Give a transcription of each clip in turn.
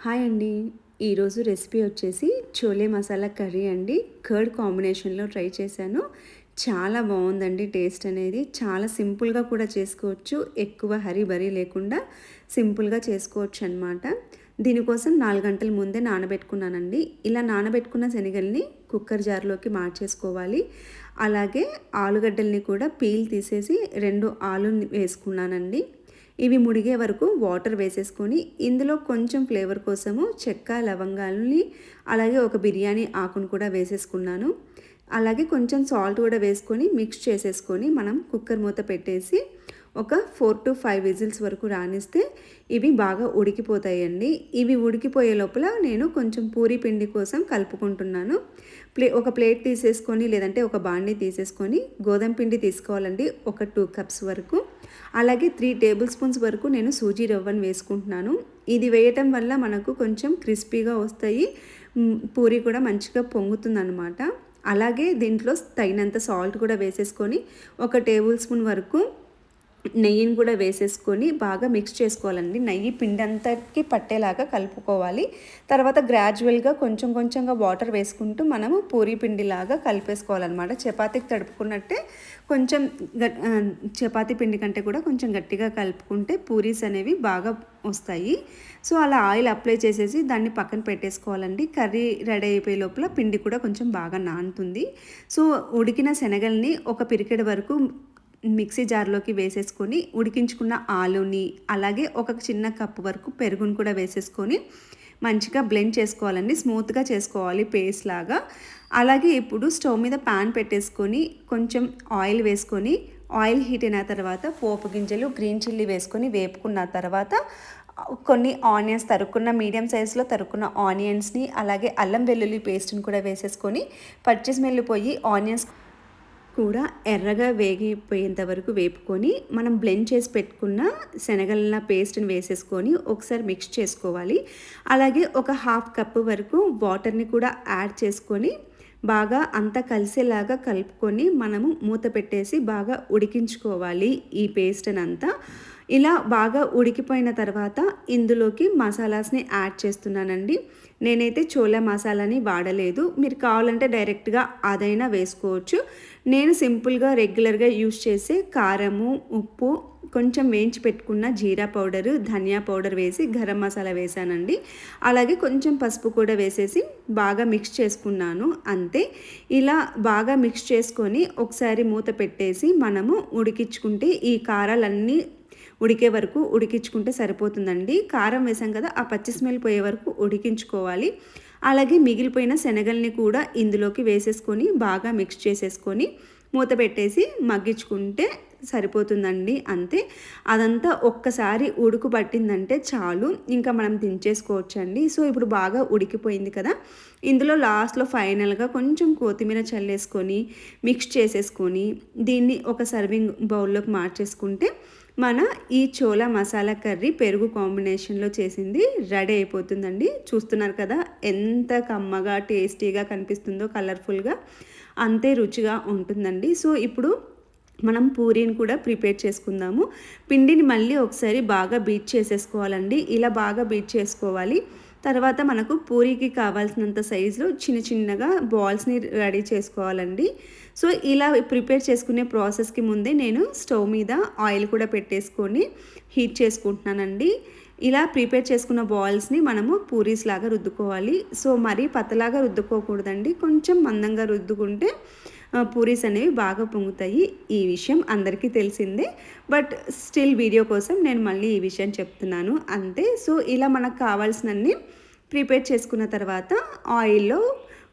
Hi అండి. ఈరోజు recipe వచ్చేసి చోలే మసాలా కర్రీ అండి. కర్డ్ కాంబినేషన్‌లో ట్రై చేశాను. చాలా బావుందండి టేస్ట్ అనేది. చాలా సింపుల్‌గా కూడా చేసుకోవచ్చు. ఎక్కువ హరీ లేకుండా సింపుల్‌గా చేసుకోవచ్చనమాట. దీనికోసం 4 గంటల ముందే నానబెట్టుకున్నానండి. ఇలా నానబెట్టుకున్న శనగల్ని కుక్కర్ జార్‌లోకి మార్చేసుకోవాలి. అలాగే ఆలుగడ్డల్ని కూడా పీల్ తీసేసి 2 ఆలుని వేసుకున్నానండి. ఇవి ముడిగే వరకు వాటర్ వేసేసుకొని ఇందులో కొంచెం ఫ్లేవర్ కోసము చెక్క, లవంగాలని అలాగే ఒక బిర్యానీ ఆకును కూడా వేసేసుకున్నాను. అలాగే కొంచెం సాల్ట్ కూడా వేసుకొని మిక్స్ చేసేసుకొని మనం కుక్కర్ మూత పెట్టేసి ఒక 4-5 విజిల్స్ వరకు రానిస్తే ఇవి బాగా ఉడికిపోతాయండి. ఇవి ఉడికిపోయే లోపల నేను కొంచెం పూరీ పిండి కోసం కలుపుకుంటున్నాను. ఒక ప్లేట్ తీసేసుకొని లేదంటే ఒక బాండీ తీసేసుకొని గోధుమ పిండి తీసుకోవాలండి. ఒక 2 కప్స్ వరకు. అలాగే 3 టేబుల్ స్పూన్స్ వరకు నేను సూజీ రవ్వను వేసుకుంటున్నాను. ఇది వేయటం వల్ల మనకు కొంచెం క్రిస్పీగా వస్తాయి. పూరి కూడా మంచిగా పొంగుతుందనమాట. అలాగే దీంట్లో తగినంత సాల్ట్ కూడా వేసేసుకొని ఒక టేబుల్ స్పూన్ వరకు నెయ్యిని కూడా వేసేసుకొని బాగా మిక్స్ చేసుకోవాలండి. నెయ్యి పిండి అంతకి పట్టేలాగా కలుపుకోవాలి. తర్వాత గ్రాడ్యువల్గా కొంచెం కొంచెంగా వాటర్ వేసుకుంటూ మనము పూరీ పిండిలాగా కలిపేసుకోవాలన్నమాట. చపాతీకి తడుపుకున్నట్టే కొంచెం చపాతీ పిండి కంటే కూడా కొంచెం గట్టిగా కలుపుకుంటే పూరీస్ అనేవి బాగా వస్తాయి. సో అలా ఆయిల్ అప్లై చేసేసి దాన్ని పక్కన పెట్టేసుకోవాలండి. కర్రీ రెడీ అయిపోయే లోపల పిండి కూడా కొంచెం బాగా నానుతుంది. సో ఉడికిన శనగల్ని ఒక పిరికెడు వరకు మిక్సీ జార్లోకి వేసేసుకొని ఉడికించుకున్న ఆలుని అలాగే ఒక చిన్న కప్పు వరకు పెరుగును కూడా వేసేసుకొని మంచిగా బ్లెండ్ చేసుకోవాలండి. స్మూత్గా చేసుకోవాలి పేస్ట్ లాగా. అలాగే ఇప్పుడు స్టవ్ మీద ప్యాన్ పెట్టేసుకొని కొంచెం ఆయిల్ వేసుకొని ఆయిల్ హీట్ అయిన తర్వాత పోపు గింజలు, గ్రీన్ చిల్లీ వేసుకొని వేపుకున్న తర్వాత కొన్ని ఆనియన్స్ తరుక్కున్న మీడియం సైజులో తరుక్కున్న ఆనియన్స్ని అలాగే అల్లం వెల్లుల్లి పేస్ట్ని కూడా వేసేసుకొని పచ్చి స్మెల్ పోయి ఆనియన్స్ కూడా ఎర్రగా వేగిపోయేంత వరకు వేపుకొని మనం బ్లెండ్ చేసి పెట్టుకున్న శనగల పేస్ట్ని వేసేసుకొని ఒకసారి మిక్స్ చేసుకోవాలి. అలాగే ఒక 1/2 కప్పు వరకు వాటర్ని కూడా యాడ్ చేసుకొని బాగా అంతా కలిసేలాగా కలుపుకొని మనము మూత పెట్టేసి బాగా ఉడికించుకోవాలి ఈ పేస్ట్ని అంతా. ఇలా బాగా ఉడికిపోయిన తర్వాత ఇందులోకి మసాలాస్ని యాడ్ చేస్తున్నానండి. నేనైతే చోలా మసాలాని వాడలేదు. మీరు కావాలంటే డైరెక్ట్గా అదైనా వేసుకోవచ్చు. నేను సింపుల్గా రెగ్యులర్గా యూస్ చేసే కారము, ఉప్పు, కొంచెం వేయించి పెట్టుకున్న జీరా పౌడరు, ధనియా పౌడర్ వేసి గరం మసాలా వేసానండి. అలాగే కొంచెం పసుపు కూడా వేసేసి బాగా మిక్స్ చేసుకున్నాను అంతే. ఇలా బాగా మిక్స్ చేసుకొని ఒకసారి మూత పెట్టేసి మనము ఉడికించుకుంటే ఈ కారాలన్నీ ఉడికే వరకు ఉడికించుకుంటే సరిపోతుందండి. కారం వేసాం కదా, ఆ పచ్చి స్మెల్ పోయే వరకు ఉడికించుకోవాలి. అలాగే మిగిలిపోయిన శనగల్ని కూడా ఇందులోకి వేసేసుకొని బాగా మిక్స్ చేసేసుకొని మూత పెట్టేసి మగ్గించుకుంటే సరిపోతుందండి అంతే. అదంతా ఒక్కసారి ఉడుకు పట్టిందంటే చాలు, ఇంకా మనం దించేసుకోవచ్చండి. సో ఇప్పుడు బాగా ఉడికిపోయింది కదా, ఇందులో లాస్ట్లో ఫైనల్గా కొంచెం కొత్తిమీర చల్లేసుకొని మిక్స్ చేసేసుకొని దీన్ని ఒక సర్వింగ్ బౌల్లోకి మార్చేసుకుంటే మన ఈ చోలా మసాలా కర్రీ పెరుగు కాంబినేషన్లో చేసింది రెడీ అయిపోతుందండి. చూస్తున్నారు కదా ఎంత కమ్మగా టేస్టీగా కనిపిస్తుందో, కలర్ఫుల్గా అంతే రుచిగా ఉంటుందండి. సో ఇప్పుడు మనం పూరీని కూడా ప్రిపేర్ చేసుకుందాము. పిండిని మళ్ళీ ఒకసారి బాగా బీట్ చేసేసుకోవాలండి. ఇలా బాగా బీట్ చేసుకోవాలి. తర్వాత మనకు పూరీకి కావాల్సినంత సైజులో చిన్నగా బాల్స్ని రెడీ చేసుకోవాలండి. సో ఇలా ప్రిపేర్ చేసుకునే ప్రాసెస్కి ముందే నేను స్టవ్ మీద ఆయిల్ కూడా పెట్టేసుకొని హీట్ చేసుకుంటున్నానండి. ఇలా ప్రిపేర్ చేసుకున్న బాల్స్ని మనము పూరీస్ లాగా రుద్దుకోవాలి. సో మరీ పతలాగా రుద్దుకోకూడదండి, కొంచెం మందంగా రుద్దుకుంటే పూరీస్ అనేవి బాగా పొంగుతాయి. ఈ విషయం అందరికీ తెలిసిందే, బట్ స్టిల్ వీడియో కోసం నేను మళ్ళీ ఈ విషయం చెప్తున్నాను అంతే. సో ఇలా మనకు కావాల్సినన్ని ప్రిపేర్ చేసుకున్న తర్వాత ఆయిల్లో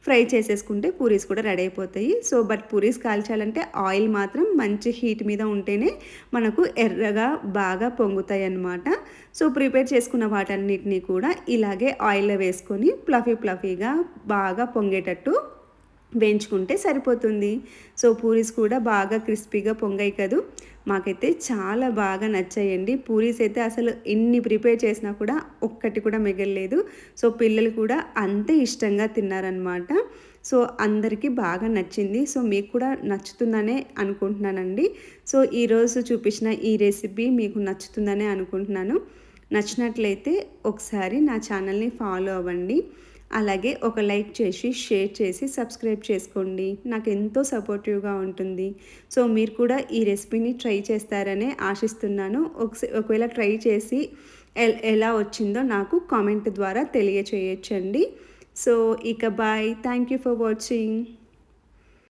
ఫ్రై చేసేసుకుంటే పూరీస్ కూడా రెడీ అయిపోతాయి. సో బట్ పూరీస్ కాల్చాలంటే ఆయిల్ మాత్రం మంచి హీట్ మీద ఉంటేనే మనకు ఎర్రగా బాగా పొంగుతాయి అన్నమాట. సో ప్రిపేర్ చేసుకున్న వాటన్నిటిని కూడా ఇలాగే ఆయిల్లో వేసుకొని ఫ్లఫీగా బాగా పొంగేటట్టు వేయించుకుంటే సరిపోతుంది. సో పూరీస్ కూడా బాగా క్రిస్పీగా పొంగాయి కదూ, మాకైతే చాలా బాగా నచ్చాయండి. పూరీస్ అయితే అసలు ఎన్ని ప్రిపేర్ చేసినా కూడా ఒక్కటి కూడా మిగలలేదు. సో పిల్లలు కూడా అంతే ఇష్టంగా తిన్నారనమాట. సో అందరికీ బాగా నచ్చింది. సో మీకు కూడా నచ్చుతుందనే అనుకుంటున్నానండి. సో ఈరోజు చూపించిన ఈ రెసిపీ మీకు నచ్చుతుందనే అనుకుంటున్నాను. నచ్చినట్లయితే ఒకసారి నా ఛానల్ని ఫాలో అవ్వండి. అలాగే ఒక లైక్ చేసి, షేర్ చేసి, సబ్స్క్రైబ్ చేసుకోండి. నాకు ఎంతో సపోర్టివ్‌గా ఉంటుంది. సో, మీరు కూడా ఈ రెసిపీని ట్రై చేస్తారనే ఆశిస్తున్నాను. ఒకవేళ ట్రై చేసి ఎలా వచ్చిందో నాకు కామెంట్ ద్వారా తెలియచేయొచ్చండి. సో, ఇక bye. Thank you for watching.